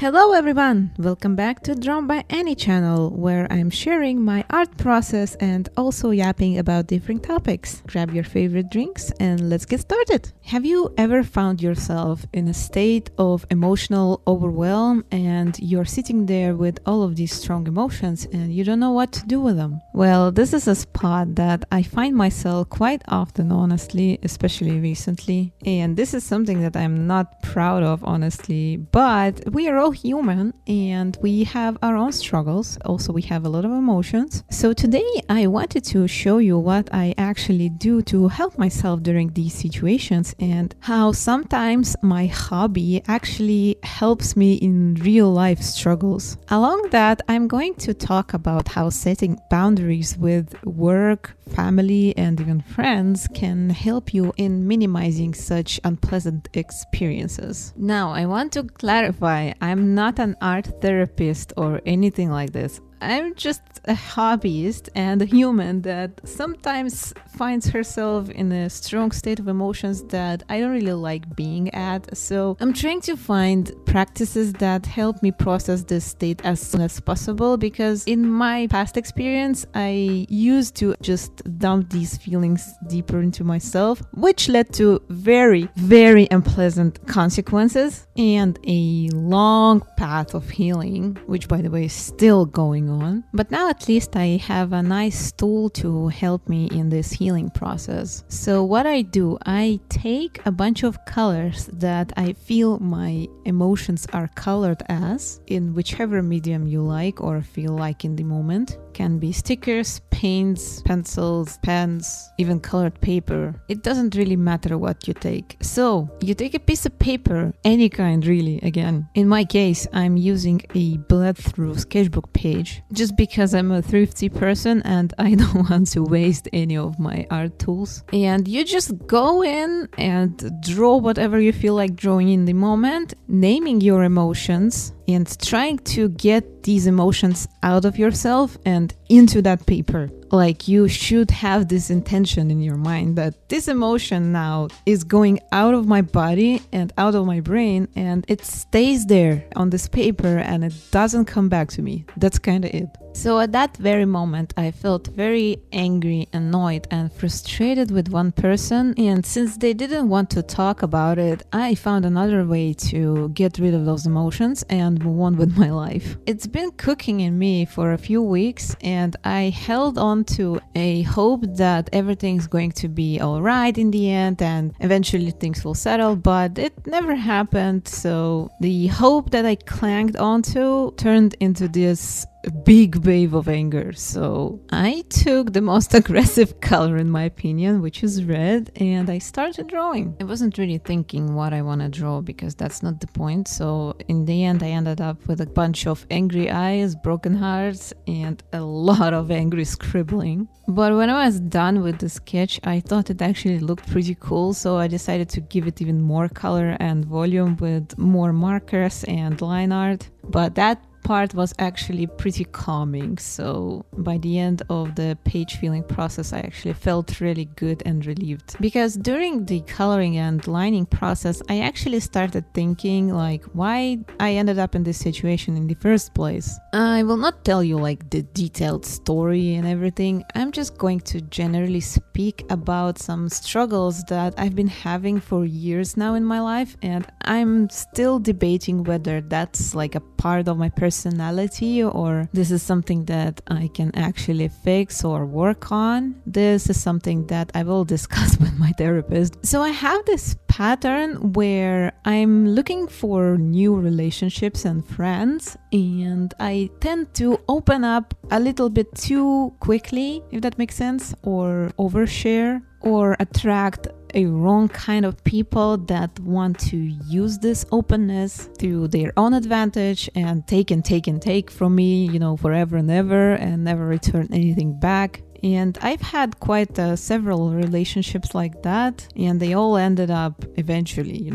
Hello everyone! Welcome back to Drawn by Annie channel, where I'm sharing my art process and also yapping about different topics. Grab your favorite drinks and let's get started! Have you ever found yourself in a state of emotional overwhelm and you're sitting there with all of these strong emotions and you don't know what to do with them? Well, this is a spot that I find myself quite often, honestly, especially recently. And this is something that I'm not proud of, honestly, but we are all human and we have our own struggles. Also, we have a lot of emotions. So today I wanted to show you what I actually do to help myself during these situations and how sometimes my hobby actually helps me in real life struggles. Along that, I'm going to talk about how setting boundaries with work, family, and even friends can help you in minimizing such unpleasant experiences. Now, I want to clarify, I'm not an art therapist or anything like this. I'm just a hobbyist and a human that sometimes finds herself in a strong state of emotions that I don't really like being at. So I'm trying to find practices that help me process this state as soon as possible, because in my past experience, I used to just dump these feelings deeper into myself, which led to very, very unpleasant consequences and a long path of healing, which by the way is still going on. But now at least I have a nice tool to help me in this healing process. So what I do, I take a bunch of colors that I feel my emotions are colored as, in whichever medium you like or feel like in the moment. Can be stickers, paints, pencils, pens, even colored paper. It doesn't really matter what you take. So you take a piece of paper, any kind really, again. In my case, I'm using a bled through sketchbook page just because I'm a thrifty person and I don't want to waste any of my art tools. And you just go in and draw whatever you feel like drawing in the moment, naming your emotions and trying to get these emotions out of yourself and into that paper. Like, you should have this intention in your mind that this emotion now is going out of my body and out of my brain, and it stays there on this paper and it doesn't come back to me. That's kind of it. So at that very moment, I felt very angry, annoyed, and frustrated with one person. And since they didn't want to talk about it, I found another way to get rid of those emotions and move on with my life. It's been cooking in me for a few weeks, and I held on to a hope that everything's going to be all right in the end and eventually things will settle, but it never happened. So the hope that I clanged onto turned into this big wave of anger. So I took the most aggressive color in my opinion, which is red, and I started drawing. I wasn't really thinking what I want to draw because that's not the point. So in the end, I ended up with a bunch of angry eyes, broken hearts, and a lot of angry scribbling. But when I was done with the sketch, I thought it actually looked pretty cool, so I decided to give it even more color and volume with more markers and line art. But that part was actually pretty calming. So by the end of the page filling process, I actually felt really good and relieved, because during the coloring and lining process, I actually started thinking like why I ended up in this situation in the first place. I will not tell you like the detailed story and everything. I'm just going to generally speak about some struggles that I've been having for years now in my life, and I'm still debating whether that's like a part of my personality or this is something that I can actually fix or work on. This is something that I will discuss with my therapist. So I have this pattern where I'm looking for new relationships and friends, and I tend to open up a little bit too quickly, if that makes sense, or overshare, or attract a wrong kind of people that want to use this openness to their own advantage and take and take and take from me, you know, forever and ever and never return anything back. And I've had quite several relationships like that, and they all ended up eventually,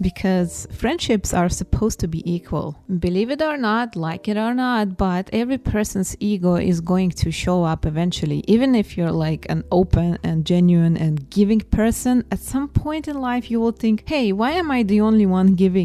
because friendships are supposed to be equal. Believe it or not, like it or not, but every person's ego is going to show up eventually. Even if you're like an open and genuine and giving person, at some point in life you will think, hey, why am I the only one giving?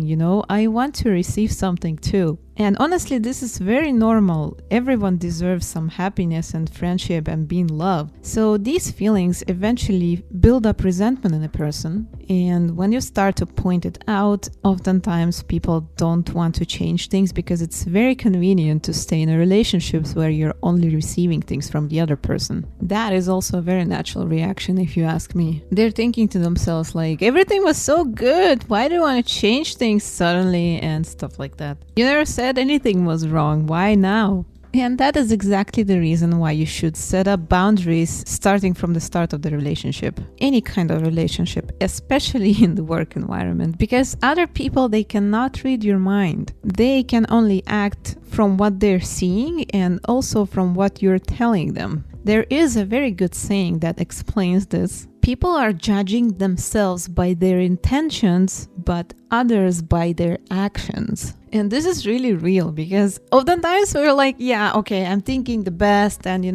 I want to receive something too. And honestly, this is very normal. Everyone deserves some happiness and friendship and being loved. So these feelings eventually build up resentment in a person. And when you start to point it out, oftentimes people don't want to change things because it's very convenient to stay in a relationships where you're only receiving things from the other person. That is also a very natural reaction if you ask me. They're thinking to themselves like, everything was so good. Why do you want to change things suddenly and stuff like that? You never said anything was wrong. Why now? And that is exactly the reason why you should set up boundaries starting from the start of the relationship. Any kind of relationship, especially in the work environment, because other people, they cannot read your mind. They can only act from what they're seeing and also from what you're telling them. There is a very good saying that explains this. People are judging themselves by their intentions, but others by their actions. And this is really real because oftentimes we're like, yeah, okay, I'm thinking the best and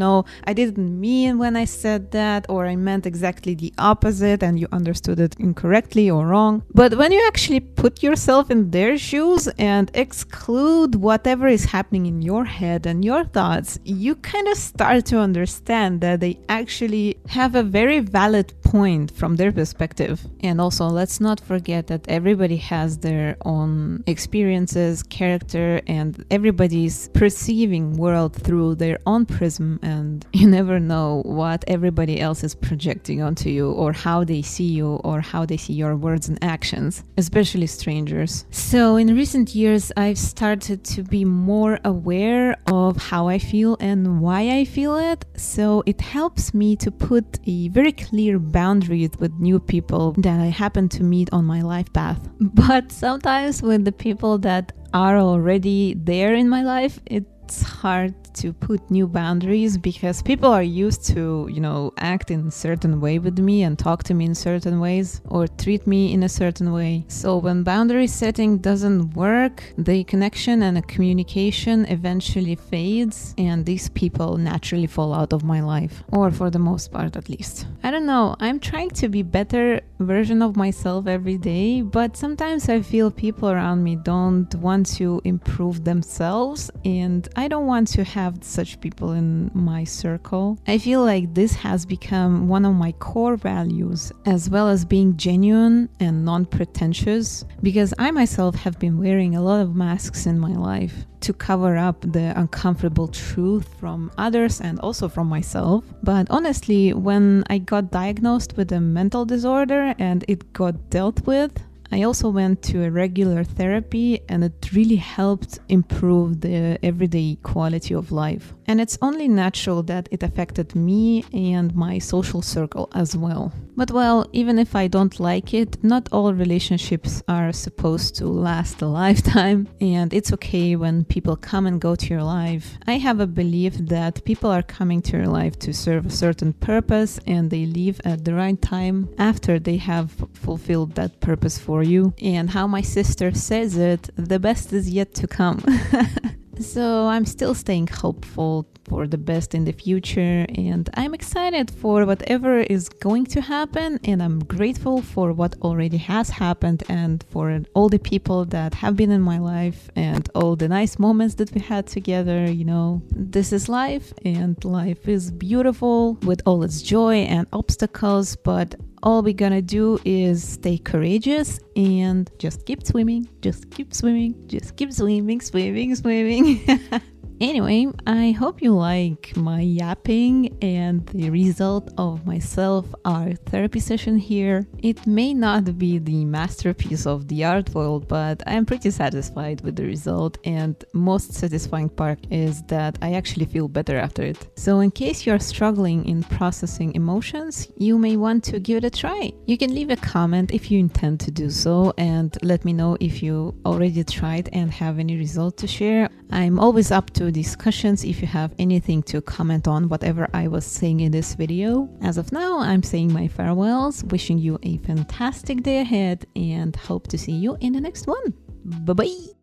I didn't mean when I said that, or I meant exactly the opposite and you understood it incorrectly or wrong. But when you actually put yourself in their shoes and exclude whatever is happening in your head and your thoughts, you kind of start to understand that they actually have a very valid point from their perspective. And also, let's not forget that everybody has their own experiences, character, and everybody's perceiving world through their own prism, and you never know what everybody else is projecting onto you or how they see you or how they see your words and actions, especially strangers. So in recent years, I've started to be more aware of how I feel and why I feel it. So it helps me to put a very clear boundaries with new people that I happen to meet on my life path. But sometimes with the people that are already there in my life, it's hard to put new boundaries because people are used to, act in a certain way with me and talk to me in certain ways or treat me in a certain way. So when boundary setting doesn't work, the connection and the communication eventually fades and these people naturally fall out of my life, or for the most part at least. I don't know, I'm trying to be better version of myself every day, but sometimes I feel people around me don't want to improve themselves and I don't want to have such people in my circle. I feel like this has become one of my core values, as well as being genuine and non-pretentious, because I myself have been wearing a lot of masks in my life to cover up the uncomfortable truth from others and also from myself. But honestly, when I got diagnosed with a mental disorder and it got dealt with, I also went to a regular therapy and it really helped improve the everyday quality of life. And it's only natural that it affected me and my social circle as well. But well, even if I don't like it, not all relationships are supposed to last a lifetime, and it's okay when people come and go to your life. I have a belief that people are coming to your life to serve a certain purpose and they leave at the right time after they have fulfilled that purpose for you. And how my sister says it, the best is yet to come. So I'm still staying hopeful for the best in the future, and I'm excited for whatever is going to happen, and I'm grateful for what already has happened and for all the people that have been in my life and all the nice moments that we had together. This is life, and life is beautiful with all its joy and obstacles, but all we're gonna do is stay courageous and just keep swimming, just keep swimming, just keep swimming. Anyway, I hope you like my yapping and the result of my self-art therapy session here. It may not be the masterpiece of the art world, but I'm pretty satisfied with the result, and most satisfying part is that I actually feel better after it. So in case you're struggling in processing emotions, you may want to give it a try. You can leave a comment if you intend to do so and let me know if you already tried and have any result to share. I'm always up to discussions if you have anything to comment on whatever I was saying in this video. As of now, I'm saying my farewells, wishing you a fantastic day ahead, and hope to see you in the next one. Bye bye.